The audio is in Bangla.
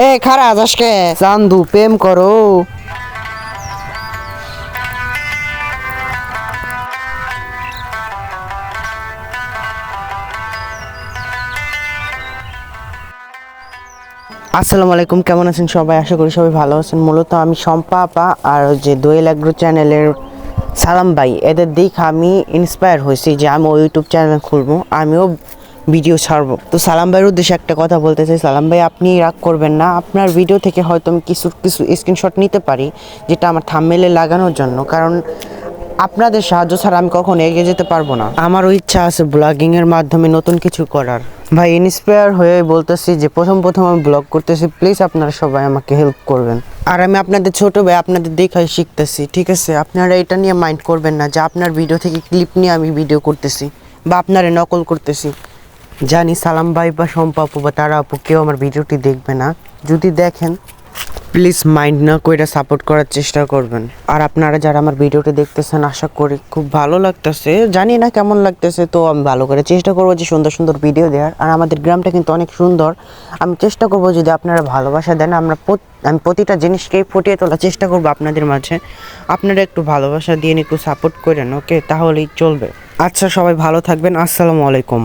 এ খারা আজকে চান্দু প্রেম করো। আসসালামু আলাইকুম, কেমন আছেন সবাই? আশা করি সবাই ভালো আছেন। মূলত আমি শম্পা আপা আর যে দোয়েল এগ্রো চ্যানেলের সালাম ভাই, এদের দেখে আমি ইন্সপায়ার হয়েছি যে আমি ইউটিউব চ্যানেল খুলবো, আমিও ভিডিও ছাড়বো। তো সালাম ভাইয়ের উদ্দেশ্যে একটা কথা বলতে চাই। সালাম ভাই, আপনি রাগ করবেন না, আপনার ভিডিও থেকে হয়তো আমি কিছু কিছু স্ক্রিনশট নিতে পারি, যেটা আমার থাম্বনেইলে লাগানোর জন্য, কারণ আপনাদের সাহায্য ছাড়া আমি কখনো এগিয়ে যেতে পারবো না। আমারও ইচ্ছা আছে ব্লগিং এর মাধ্যমে নতুন কিছু করার। ভাই, ইন্সপায়ার হয়ে বলতেছি যে প্রথম আমি ব্লগ করতেছি, প্লিজ আপনারা সবাই আমাকে হেল্প করবেন। আর আমি আপনাদের ছোট ভাই, আপনাদের দেখাই শিখতেছি, ঠিক আছে? আপনারা এটা নিয়ে মাইন্ড করবেন না যে আপনার ভিডিও থেকে ক্লিপ নিয়ে আমি ভিডিও করতেছি বা আপনারা নকল করতেছি। জানি সালাম ভাই বা শম্পা আপু বা তারা আপু কেউ আমার ভিডিওটি দেখবে না, যদি দেখেন প্লিজ মাইন্ড না করে সাপোর্ট করার চেষ্টা করবেন। আর আপনারা যারা আমার ভিডিওটি দেখতেছেন, আশা করি খুব ভালো লাগতেছে, জানি না কেমন লাগতেছে, তো আমি ভালো করে চেষ্টা করবো যে সুন্দর সুন্দর ভিডিও দেওয়ার। আর আমাদের গ্রামটা কিন্তু অনেক সুন্দর, আমি চেষ্টা করবো যদি আপনারা ভালোবাসা দেন, আমি প্রতিটা জিনিসকেই ফুটিয়ে তোলার চেষ্টা করবো আপনাদের মাঝে। আপনারা একটু ভালোবাসা দিয়ে একটু সাপোর্ট করেন, ওকে? তাহলেই চলবে। আচ্ছা, সবাই ভালো থাকবেন। আসসালামু আলাইকুম।